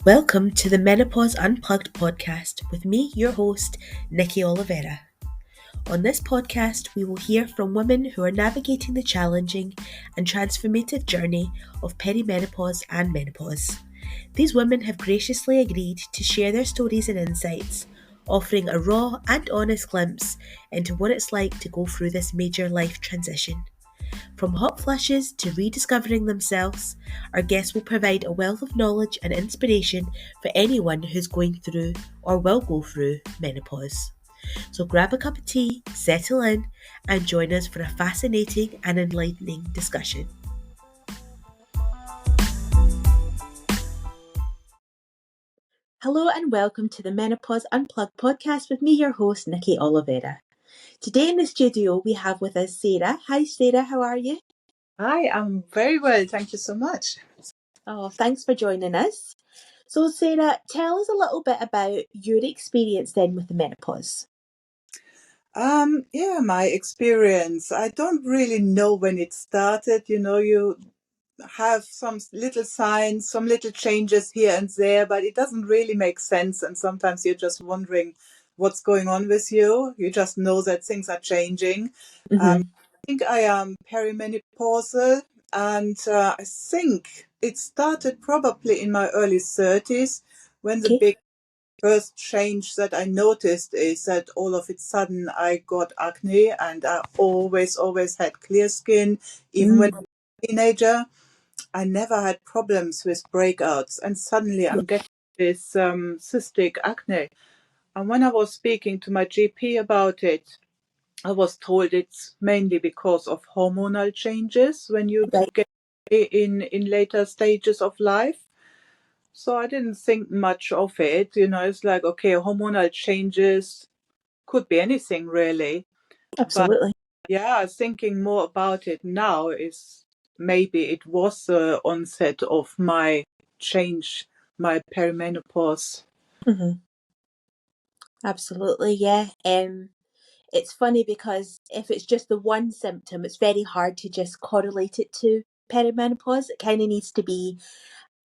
Welcome to the Menopause Unplugged Podcast with me, your host, Nikki Oliveira. On this podcast, we will hear from women who are navigating the challenging and transformative journey of perimenopause and menopause. These women have graciously agreed to share their stories and insights, offering a raw and honest glimpse into what it's like to go through this major life transition. From hot flushes to rediscovering themselves, our guests will provide a wealth of knowledge and inspiration for anyone who's going through or will go through menopause. So grab a cup of tea, settle in, and join us for a fascinating and enlightening discussion. Hello and welcome to the Menopause Unplugged podcast with me, your host, Nikki Oliveira. Today in the studio we have with us Sarah. Hi Sarah, how are you? Hi, I'm very well. Thank you so much. Oh, thanks for joining us. So Sarah, tell us a little bit about your experience then with the menopause. My experience. I don't really know when it started. You have some little signs, some little changes here and there, but it doesn't really make sense. And sometimes you're just wondering what's going on with you. You just know that things are changing. Mm-hmm. I think I am perimenopausal, and I think it started probably in my early 30s when the Okay. big first change that I noticed is that all of a sudden I got acne, and I always had clear skin. Even when I was a teenager, I never had problems with breakouts, and suddenly Yeah. I'm getting this cystic acne. And when I was speaking to my GP about it, I was told it's mainly because of hormonal changes when you Right. get in later stages of life. So I didn't think much of it. It's like, okay, hormonal changes could be anything really. But Absolutely. yeah, thinking more about it now is maybe it was the onset of my change, my perimenopause. Mm-hmm. Absolutely. Yeah. It's funny because if it's just the one symptom, it's very hard to just correlate it to perimenopause. It kind of needs to be,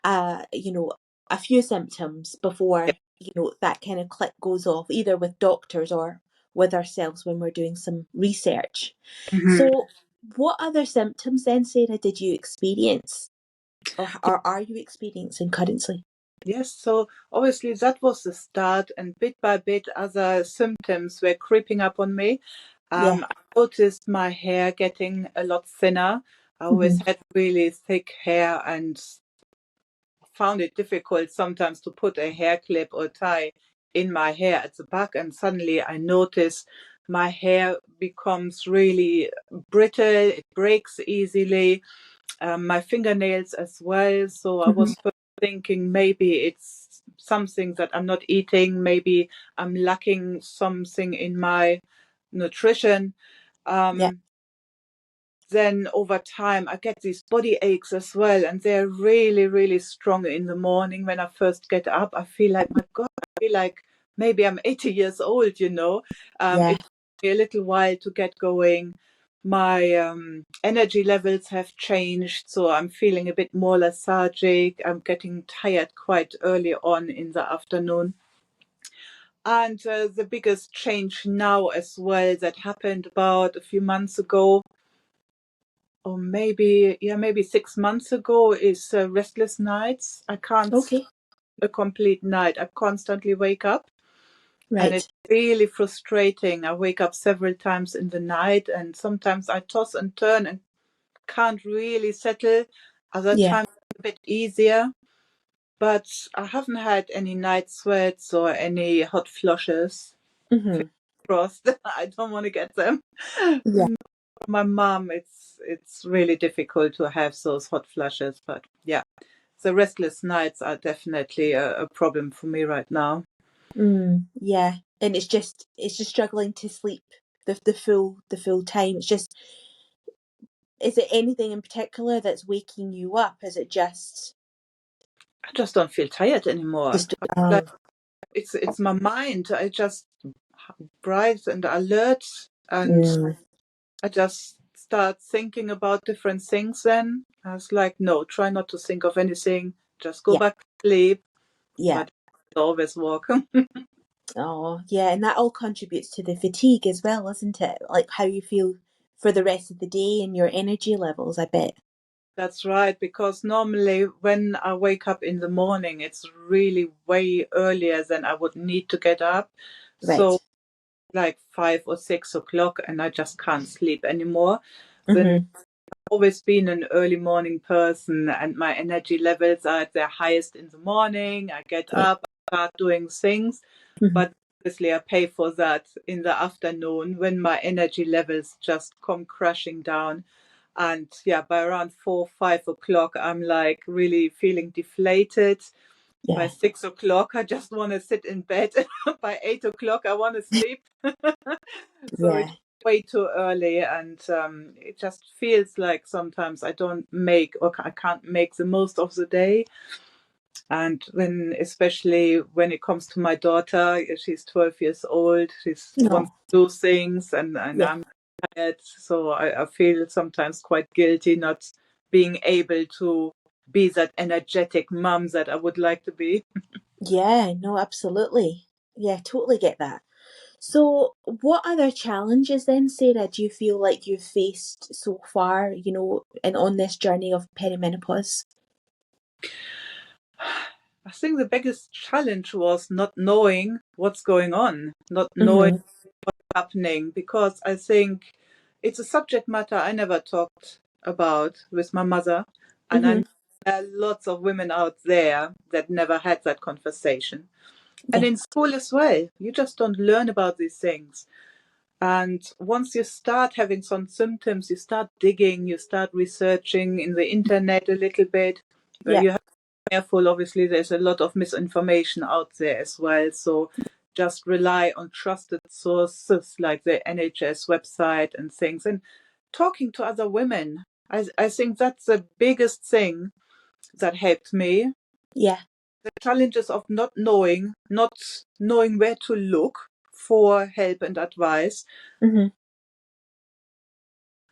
uh, you know, a few symptoms before, that kind of click goes off, either with doctors or with ourselves when we're doing some research. Mhm. So, what other symptoms then, Sarah, did you experience or are you experiencing currently? Yes, so obviously that was the start, and bit by bit, other symptoms were creeping up on me. Yeah. I noticed my hair getting a lot thinner. I always Hmm. had really thick hair and found it difficult sometimes to put a hair clip or tie in my hair at the back, and suddenly I notice my hair becomes really brittle, it breaks easily, my fingernails as well. So I Hmm. was first thinking maybe it's something that I'm not eating, maybe I'm lacking something in my nutrition. Yeah. Um, then over time, I get these body aches as well, and they're really, really strong in the morning. When I first get up, I feel like, my God, I feel like maybe I'm 80 years old. Yeah. It took me a little while to get going. My energy levels have changed, so I'm feeling a bit more lethargic. I'm getting tired quite early on in the afternoon. And the biggest change now as well that happened about a few months ago, or maybe 6 months ago, is restless nights. I can't sleep Okay. a complete night. I constantly wake up, and Right. it's really frustrating. I wake up several times in the night, and sometimes I toss and turn and can't really settle. Other Yeah. times it's a bit easier, but I haven't had any night sweats or any hot flushes. Hmm. Crossed. I don't want to get them. Yeah. My mom, it's really difficult to have those hot flushes, but yeah, the restless nights are definitely a problem for me right now. Yeah. And it's just struggling to sleep the full time. It's just, is it anything in particular that's waking you up? Is it I just don't feel tired anymore. just Like it's my mind. I just bright and alert, and mm, I just start thinking about different things. Then I was like, no, try not to think of anything. Just go yeah. back to sleep. Yeah. but it's always welcome. Oh, yeah, and that all contributes to the fatigue as well, isn't it? Like how you feel for the rest of the day and your energy levels, I bet. That's right, because normally when I wake up in the morning, it's really way earlier than I would need to get up. So Right. like 5 or 6 o'clock, and I just can't sleep anymore. Then Mm-hmm. always been an early morning person, and my energy levels are at their highest in the morning. I get Yeah. up, start doing things, Mm-hmm. but obviously I pay for that in the afternoon when my energy levels just come crashing down. And yeah, by around 4, 5 o'clock, I'm like really feeling deflated. By Yeah. 6 o'clock, I just want to sit in bed. By 8 o'clock, I want to sleep. So Yeah. it's way too early, and it just feels like sometimes I don't make, or I can't make the most of the day. And when, especially when it comes to my daughter, she's 12 years old, she wants No. to do things, and Yeah. I'm tired. So I feel sometimes quite guilty not being able to be that energetic mum that I would like to be. Yeah, no, absolutely. Yeah, totally get that. So, what other challenges then, Sarah, do you feel like you've faced so far, and on this journey of perimenopause? I think the biggest challenge was not knowing what's going on, not knowing Mm-hmm. happening, because I think it's a subject matter I never talked about with my mother. And I Mm-hmm. know there are lots of women out there that never had that conversation. And Yeah. in school as well, you just don't learn about these things. And once you start having some symptoms, you start digging, you start researching in the internet a little bit. Yeah. You have to be careful, obviously, there's a lot of misinformation out there as well. So just rely on trusted sources like the NHS website and things. And talking to other women, I think that's the biggest thing that helped me. Yeah. The challenges of not knowing where to look for help and advice. Mm-hmm.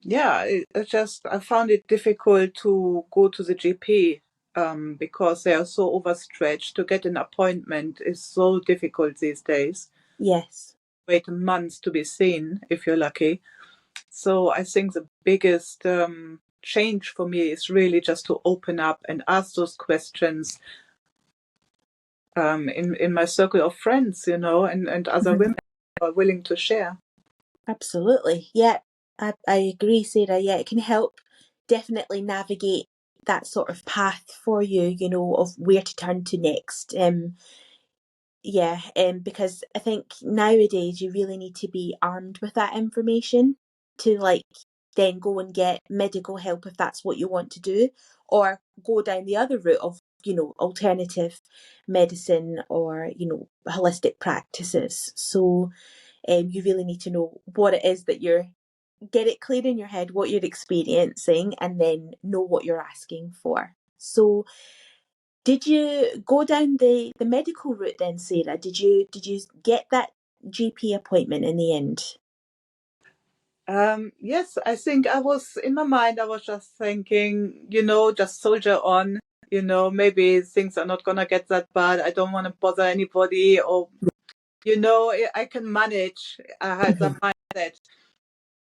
Yeah, I found it difficult to go to the GP, because they are so overstretched. To get an appointment is so difficult these days. Yes. Wait months to be seen if you're lucky. So I think the biggest change for me is really just to open up and ask those questions, in my circle of friends, and other Mm-hmm. women who are willing to share. Absolutely. Yeah, I agree, Sarah. Yeah, it can help definitely navigate that sort of path for you, of where to turn to next. Yeah, because I think nowadays you really need to be armed with that information to then go and get medical help if that's what you want to do, or go down the other route of, alternative medicine or, holistic practices. So you really need to know what it is that get it clear in your head what you're experiencing and then know what you're asking for. So did you go down the medical route then, Sarah? Did you get that GP appointment in the end? Yes, I think I was in my mind, I was just thinking, just soldier on, maybe things are not going to get that bad. I don't want to bother anybody, or, I can manage. I had that Mhm. mindset.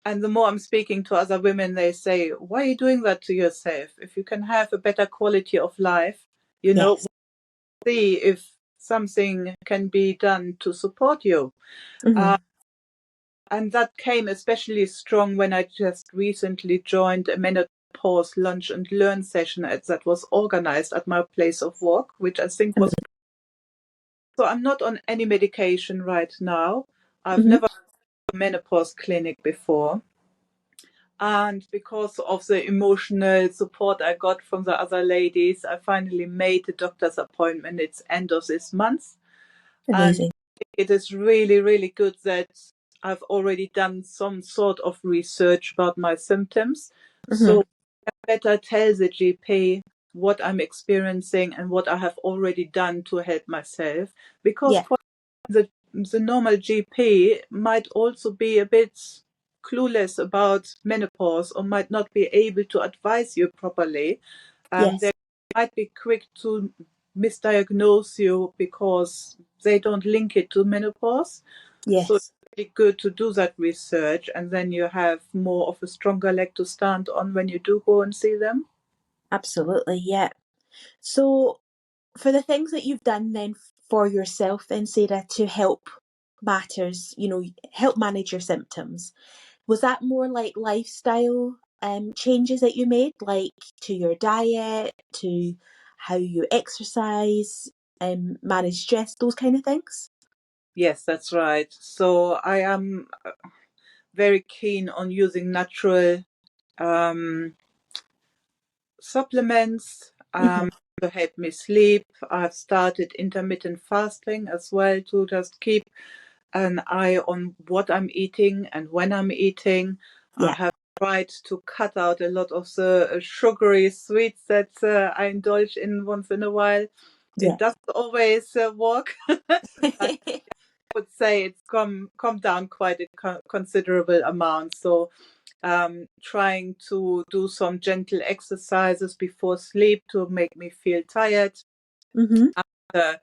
And the more I'm speaking to other women, they say, why are you doing that to yourself? If you can have a better quality of life, Yes. see if something can be done to support you. Hmm. And that came especially strong when I just recently joined a menopause lunch and learn session that was organized at my place of work, which I think was. So I'm not on any medication right now. I've Hmm. never had a menopause clinic before. And because of the emotional support I got from the other ladies, I finally made a doctor's appointment. It's end of this month. And Amazing. it is really, really good that I've already done some sort of research about my symptoms. Hmm. So I better tell the GP what I'm experiencing and what I have already done to help myself. Because Yeah. for the normal GP might also be a bit clueless about menopause or might not be able to advise you properly. They Yes. might be quick to misdiagnose you because they don't link it to menopause. So it's Yes, really good to do that research, and then you have more of a stronger leg to stand on when you do go and see them. absolutely. Yeah. So, for the things that you've done then for yourself, then, Sarah, to help matters, help manage your symptoms, was that more like lifestyle changes that you made, like to your diet, to how you exercise, manage stress, those kind of things? Yes, that's right. So I am very keen on using natural um, supplements Hmm. to help me sleep. I've started intermittent fasting as well to just keep an eye on what I'm eating and when I'm eating. I Yeah, have tried to cut out a lot of the sugary sweets that I indulge in once in a while. yeah. It doesn't always work. I would say it's come down quite a considerable amount. So trying to do some gentle exercises before sleep to make me feel tired. Hmm. Uh,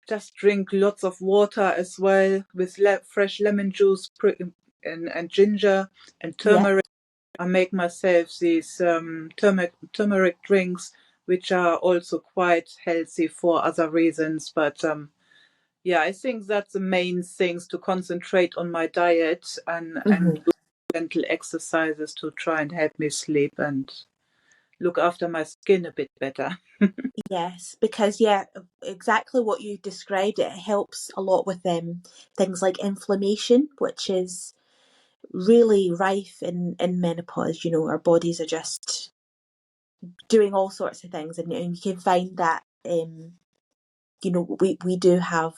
just drink lots of water as well with fresh lemon juice and ginger and Yeah. turmeric. I make myself these turmeric drinks, which are also quite healthy for other reasons. But yeah, I think that's the main things, to concentrate on my diet and Hmm. do gentle exercises to try and help me sleep and look after my skin a bit better. Yes, because yeah, exactly what you described. It helps a lot with things like inflammation, which is really rife in menopause. Our bodies are just doing all sorts of things, and you can find that we do have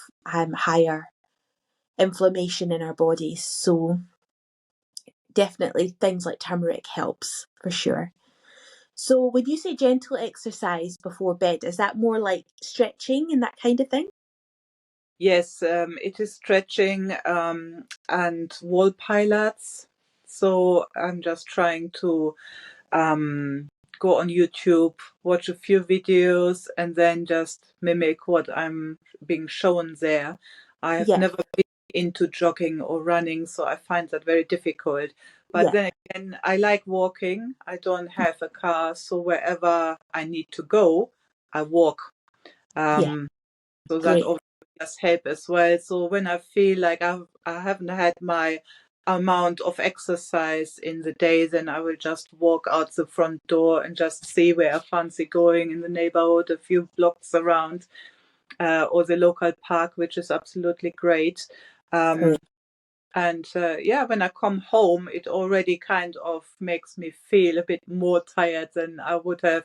higher inflammation in our bodies. So definitely things like turmeric helps for sure. So when you say gentle exercise before bed, is that more like stretching and that kind of thing? Yes, it is stretching and wall pilates. So I'm just trying to um, go on YouTube, watch a few videos, and then just mimic what I'm being shown there. I have Yeah, never been into jogging or running, so I find that very difficult. But yeah, then again, I like walking. I don't have a car, so wherever I need to go, I walk. yeah. Um, so that Great. obviously does help as well. So when I feel like I haven't had my amount of exercise in the day, then I will just walk out the front door and just see where I fancy going in the neighborhood, a few blocks around, or the local park, which is absolutely great. Um, Great. and yeah, when I come home, it already kind of makes me feel a bit more tired than I would have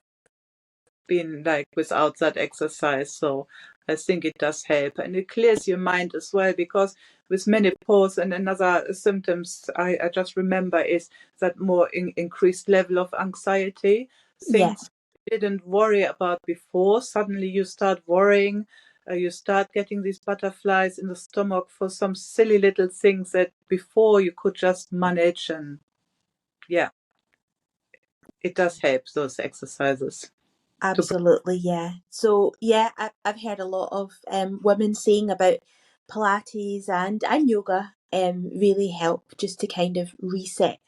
been like without that exercise. So I think it does help, and it clears your mind as well, because with menopause and another symptoms I just remember is that more increased level of anxiety. Yeah, Things you didn't worry about before, suddenly you start worrying. You start getting these butterflies in the stomach for some silly little things that before you could just manage. And yeah, it does help, those exercises. To absolutely. Yeah. So yeah, I've heard a lot of women saying about Pilates and yoga really help just to kind of reset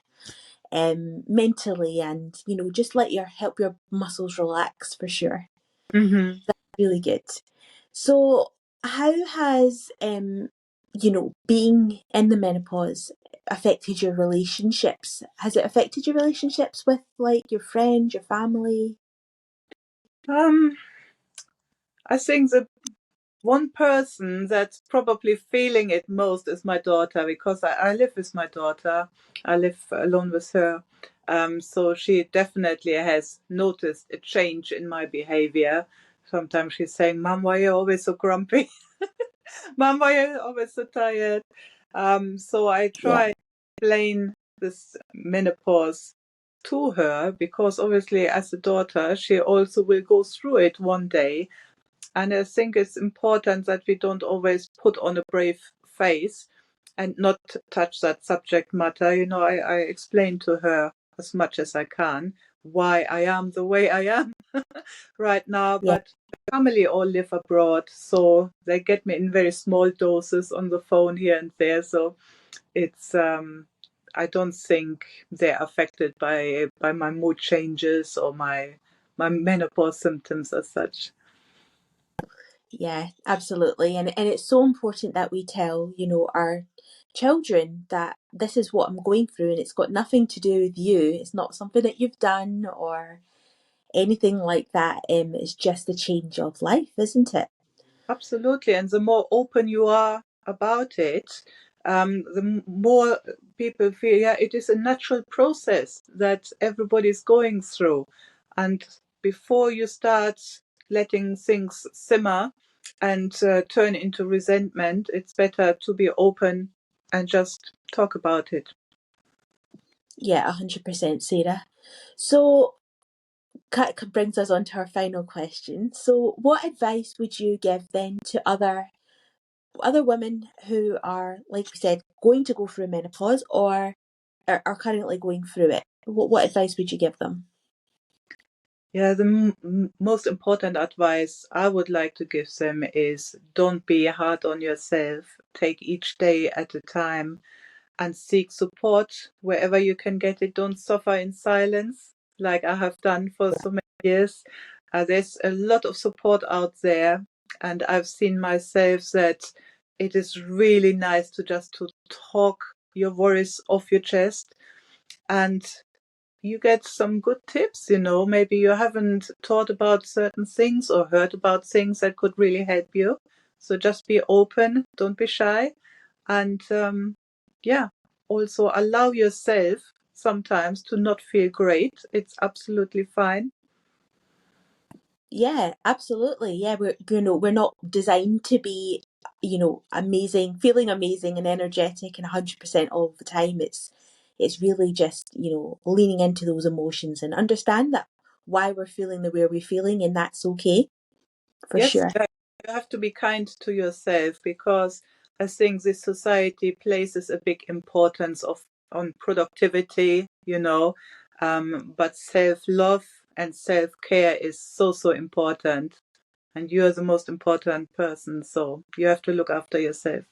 mentally, and just let your help your muscles relax for sure. Mhm. Really good. So how has being in the menopause affected your relationships? Has it affected your relationships with like your friends, your family? Um, I think the one person that's probably feeling it most is my daughter, because I live with my daughter. I live alone with her. So she definitely has noticed a change in my behavior. Sometimes she's saying, "Mom, why are you always so grumpy? Mom, why are you always so tired?" So I Yeah, try to explain this menopause to her, because obviously, as a daughter, she also will go through it one day. And I think it's important that we don't always put on a brave face and not touch that subject matter. I explain to her as much as I can why I am the way I am right now. Yeah. But my family all live abroad, so they get me in very small doses on the phone here and there. So it's I don't think they're affected by my mood changes or my menopause symptoms as such. Yeah, absolutely. And it's so important that we tell, our children that this is what I'm going through and it's got nothing to do with you. It's not something that you've done or anything like that. It's just a change of life, isn't it? Absolutely. And the more open you are about it, the more people feel, yeah, it is a natural process that everybody's going through. And before you start letting things simmer and turn into resentment, it's better to be open and just talk about it. Yeah, 100%, Sarah. So that brings us on to our final question. So what advice would you give then to other women who are, like we said, going to go through menopause or are currently going through it? What advice would you give them? Yeah, the most important advice I would like to give them is don't be hard on yourself. Take each day at a time and seek support wherever you can get it. Don't suffer in silence like I have done for so many years. There's a lot of support out there, and I've seen myself that it is really nice to just to talk your worries off your chest, and you get some good tips. Maybe you haven't thought about certain things or heard about things that could really help you. So just be open, don't be shy, and yeah, also allow yourself sometimes to not feel great. It's absolutely fine. Yeah, absolutely. Yeah, we're not designed to be, amazing, feeling amazing and energetic and 100% all the time. It's really just, leaning into those emotions and understand that why we're feeling the way we're feeling, and that's okay for Yes, sure. you have to be kind to yourself, because I think this society places a big importance on productivity, but self-love and self-care is so important. And you are the most important person, so you have to look after yourself.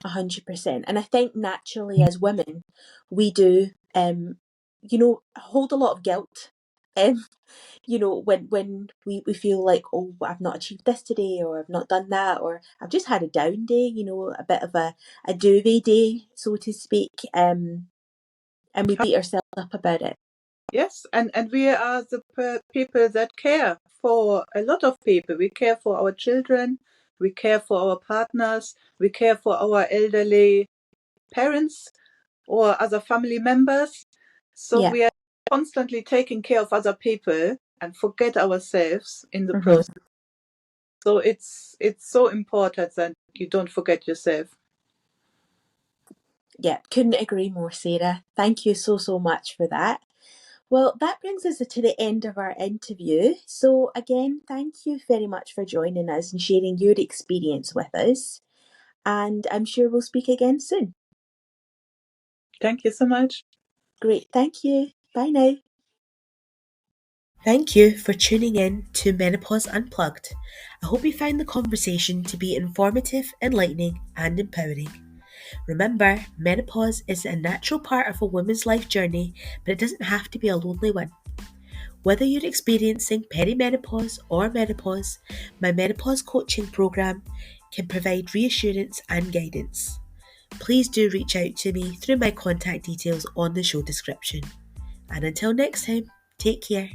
100%. And I think naturally as women, we do, hold a lot of guilt. Um, when we feel like, oh, I've not achieved this today, or I've not done that, or I've just had a down day, a bit of a duvet day, so to speak. And we beat ourselves up about it. Yes, and we are the people that care for a lot of people. We care for our children, we care for our partners, we care for our elderly parents or other family members. So Yeah. we are constantly taking care of other people and forget ourselves in the Hmm. process. So it's so important that you don't forget yourself. Yeah, couldn't agree more, Sarah. Thank you so much for that. Well, that brings us to the end of our interview. So, again, thank you very much for joining us and sharing your experience with us. And I'm sure we'll speak again soon. Thank you so much. Great. Thank you. Bye now. Thank you for tuning in to Menopause Unplugged. I hope you found the conversation to be informative, enlightening, and empowering. Remember, menopause is a natural part of a woman's life journey, but it doesn't have to be a lonely one. Whether you're experiencing perimenopause or menopause, my menopause coaching program can provide reassurance and guidance. Please do reach out to me through my contact details on the show description. And until next time, take care.